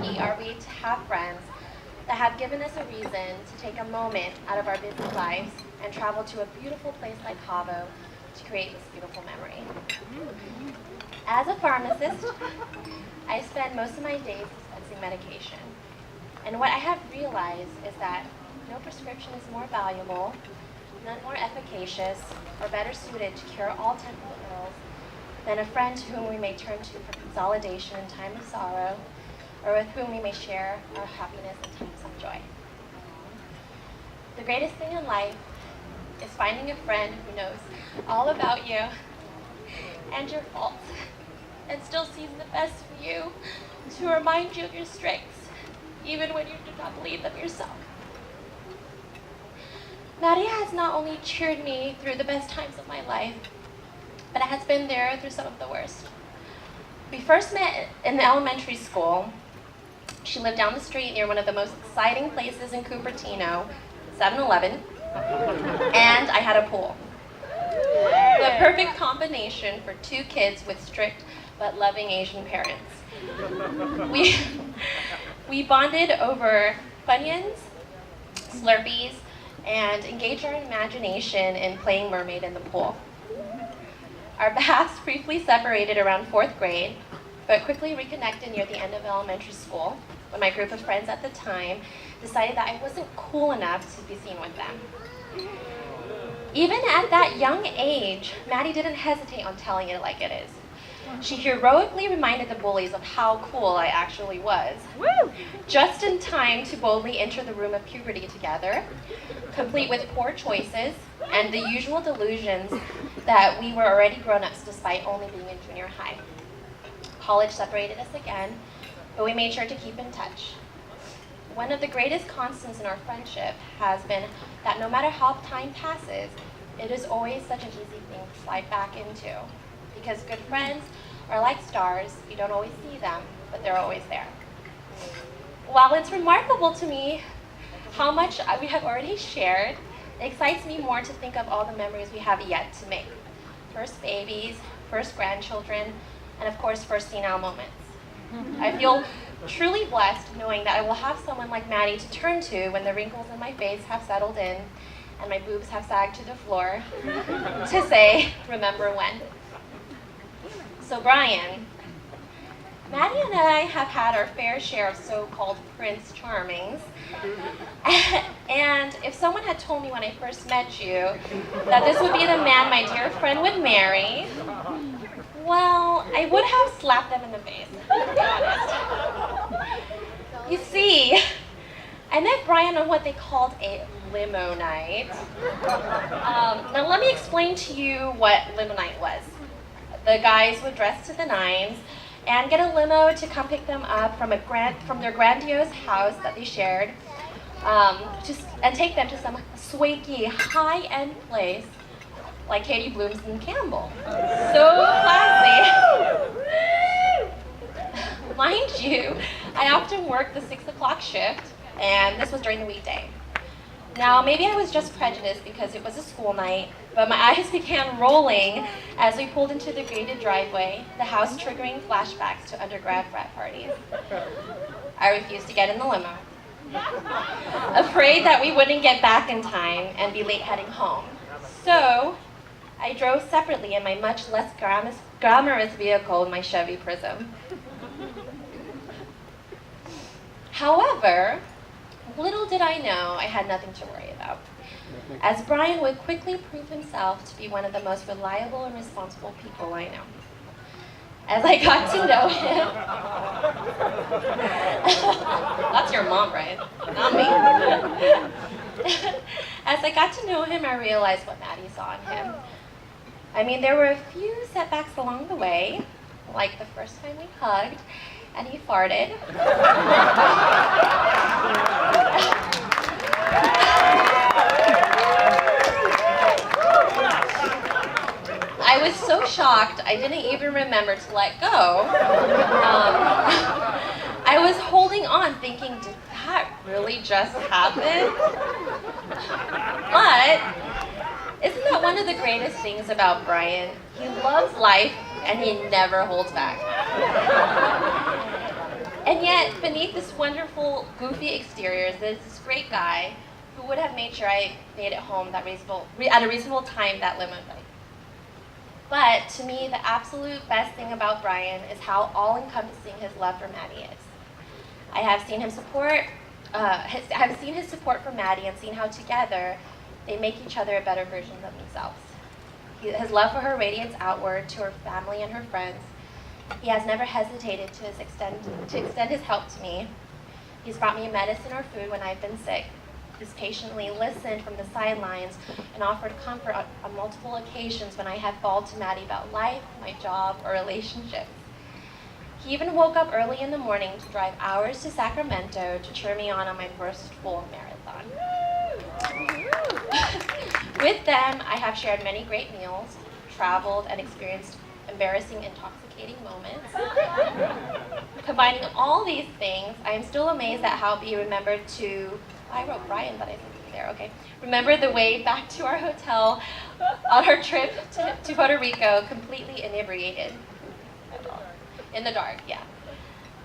lucky are we to have friends that have given us a reason to take a moment out of our busy lives and travel to a beautiful place like Cabo to create this beautiful memory. As a pharmacist, I spend most of my days dispensing medication. And what I have realized is that no prescription is more valuable, none more efficacious, or better suited to cure all temporal ills than a friend to whom we may turn to for consolidation in time of sorrow, or with whom we may share our happiness in times of joy. The greatest thing in life is finding a friend who knows all about you and your faults, and still sees the best for you, to remind you of your strengths, even when you do not believe them yourself. Nadia has not only cheered me through the best times of my life, but has been there through some of the worst. We first met in elementary school. She lived down the street near one of the most exciting places in Cupertino, 7-Eleven, and I had a pool. The perfect combination for two kids with strict but loving Asian parents. We bonded over Funyuns, Slurpees, and engaged our imagination in playing mermaid in the pool. Our paths briefly separated around 4th grade, but quickly reconnected near the end of elementary school when my group of friends at the time decided that I wasn't cool enough to be seen with them. Even at that young age, Maddie didn't hesitate on telling it like it is. She heroically reminded the bullies of how cool I actually was. Woo! Just in time to boldly enter the room of puberty together, complete with poor choices and the usual delusions that we were already grown-ups despite only being in junior high. College separated us again, but we made sure to keep in touch. One of the greatest constants in our friendship has been that no matter how time passes, it is always such an easy thing to slide back into. Because good friends are like stars, you don't always see them, but they're always there. While it's remarkable to me how much we have already shared, it excites me more to think of all the memories we have yet to make. First babies, first grandchildren, and of course, first senile moments. I feel truly blessed knowing that I will have someone like Maddie to turn to when the wrinkles in my face have settled in and my boobs have sagged to the floor to say, remember when. So Brian, Maddie and I have had our fair share of so-called Prince Charmings. And if someone had told me when I first met you that this would be the man my dear friend would marry, well, I would have slapped them in the face, to be honest. You see, I met Brian on what they called a limo night. Now let me explain to you what limo night was. The guys would dress to the nines and get a limo to come pick them up from their grandiose house that they shared, and take them to some swanky, high-end place like Katie Bloom's and Campbell. So classy. Mind you, I often worked the 6 o'clock shift, and this was during the weekday. Now, maybe I was just prejudiced because it was a school night, but my eyes began rolling as we pulled into the gated driveway, the house triggering flashbacks to undergrad frat parties. I refused to get in the limo, afraid that we wouldn't get back in time and be late heading home. So, I drove separately in my much less glamorous vehicle, my Chevy Prism. However, little did I know I had nothing to worry about, as Brian would quickly prove himself to be one of the most reliable and responsible people I know. As I got to know him, that's your mom, Brian, not me. As I got to know him, I realized what Maddie saw in him. I mean, there were a few setbacks along the way, like the first time we hugged, and he farted. I was so shocked, I didn't even remember to let go. I was holding on thinking, did that really just happen? But isn't that one of the greatest things about Brian? He loves life and he never holds back. And yet, beneath this wonderful, goofy exterior, there's this great guy who would have made sure I made it home at a reasonable time that limo night. But to me, the absolute best thing about Brian is how all-encompassing his love for Maddie is. I have seen his support for Maddie and seen how together they make each other a better version of themselves. His love for her radiates outward to her family and her friends. He has never hesitated to extend his help to me. He's brought me medicine or food when I've been sick. He's patiently listened from the sidelines and offered comfort on multiple occasions when I have bawled to Maddie about life, my job, or relationships. He even woke up early in the morning to drive hours to Sacramento to cheer me on my first full marathon. With them, I have shared many great meals, traveled, and experienced embarrassing, intoxicating moments. Combining all these things, I am still amazed at how B remembered to, I wrote Brian, but I didn't see there, okay. Remember the way back to our hotel on our trip to Puerto Rico, completely inebriated. In the dark, yeah.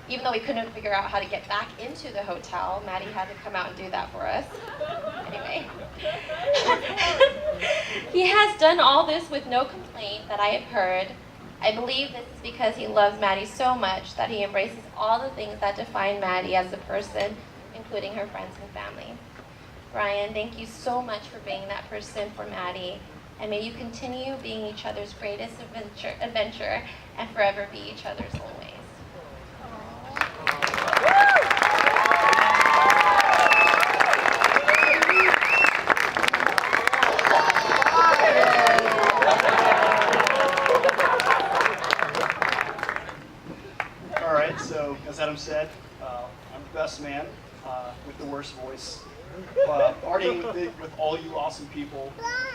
Even though we couldn't figure out how to get back into the hotel, Maddie had to come out and do that for us. Anyway. He has done all this with no complaint that I have heard. I believe this is because he loves Maddie so much that he embraces all the things that define Maddie as a person, including her friends and family. Brian, thank you so much for being that person for Maddie, and may you continue being each other's greatest adventure and forever be each other's always. All right, so as Adam said, I'm the best man with the worst voice. Partying with all you awesome people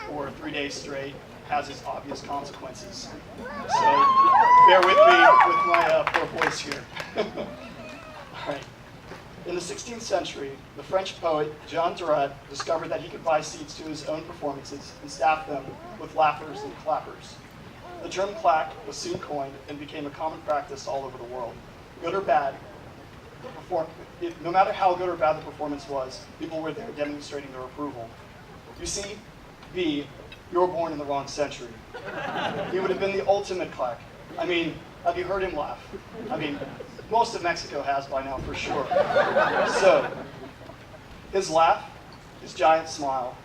for 3 days straight has its obvious consequences. So bear with me with my poor voice here. All right. In the 16th century, the French poet Jean Drouet discovered that he could buy seats to his own performances and staff them with laughers and clappers. The term claque was soon coined and became a common practice all over the world. Good or bad, no matter how good or bad the performance was, people were there demonstrating their approval. You see, B, you were born in the wrong century. He would have been the ultimate claque. I mean, have you heard him laugh? I mean, most of Mexico has by now, for sure. So, his laugh, his giant smile,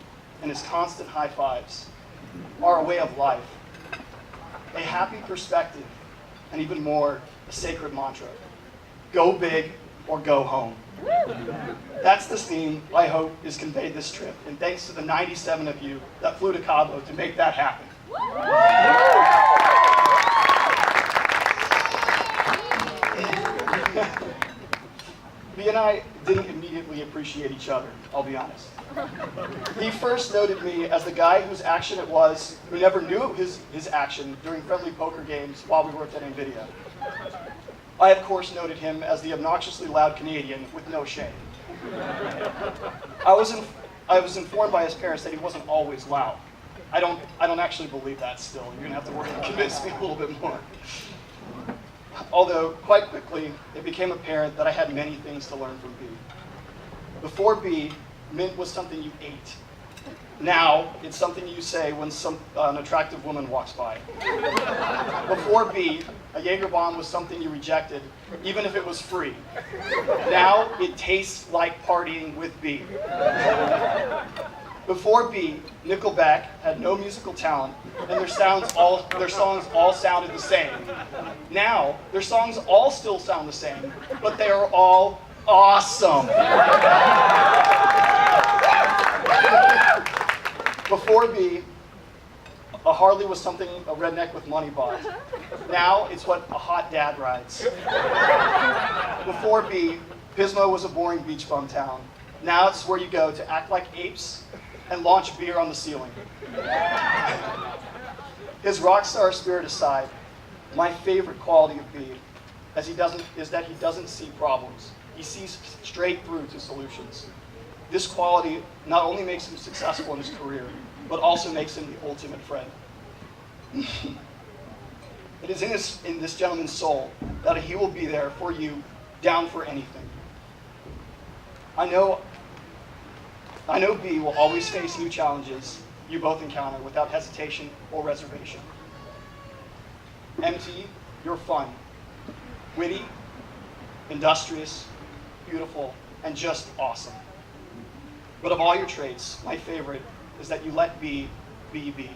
and his constant high fives are a way of life, a happy perspective, and even more, a sacred mantra. Go big or go home. That's the theme I hope is conveyed this trip, and thanks to the 97 of you that flew to Cabo to make that happen. B and I didn't immediately appreciate each other, I'll be honest. He first noted me as the guy whose action it was, who never knew his action during friendly poker games while we worked at NVIDIA. I, of course, noted him as the obnoxiously loud Canadian with no shame. I was informed by his parents that he wasn't always loud. I don't actually believe that still. You're gonna have to work to convince me a little bit more. Although, quite quickly, it became apparent that I had many things to learn from B. Before B, mint was something you ate. Now, it's something you say when an attractive woman walks by. Before B, a Jaeger bomb was something you rejected, even if it was free. Now, it tastes like partying with B. Before B, Nickelback had no musical talent, and their songs all sounded the same. Now, their songs all still sound the same, but they are all awesome. Before B, a Harley was something a redneck with money bought. Now, it's what a hot dad rides. Before B, Pismo was a boring beach bum town. Now it's where you go to act like apes and launch beer on the ceiling. His rock star spirit aside, my favorite quality of B is that he doesn't see problems. He sees straight through to solutions. This quality not only makes him successful in his career, but also makes him the ultimate friend. It is in this gentleman's soul that he will be there for you down for anything. I know B will always face new challenges you both encounter without hesitation or reservation. MT, you're fun, witty, industrious, beautiful, and just awesome. But of all your traits, my favorite is that you let B be B.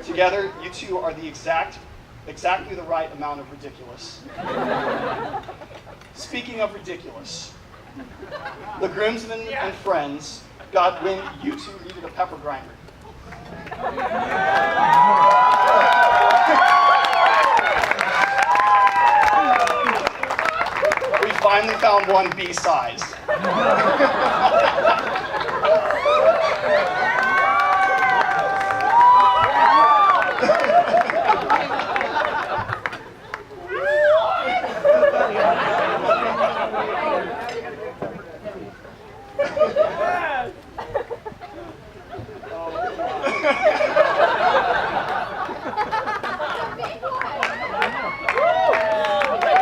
Together, you two are the exactly the right amount of ridiculous. Speaking of ridiculous, the groomsmen and friends got wind you two needed a pepper grinder. We finally found one B-sized.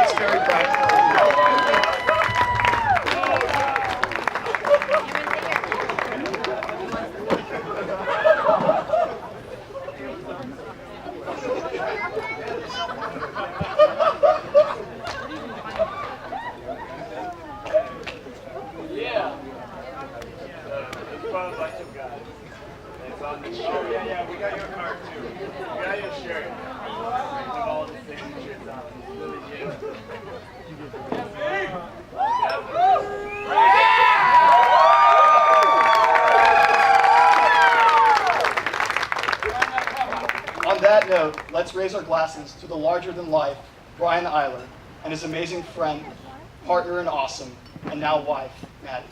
It's very practical. Yeah. It's fun bunch of guys. It's on the shirt. Oh, yeah, we got your card too. We got your shirt. We have all the signatures on it. It's really good. On that note, let's raise our glasses to the larger-than-life Trinh-Eyler and his amazing friend, partner in awesome, and now wife, Maid.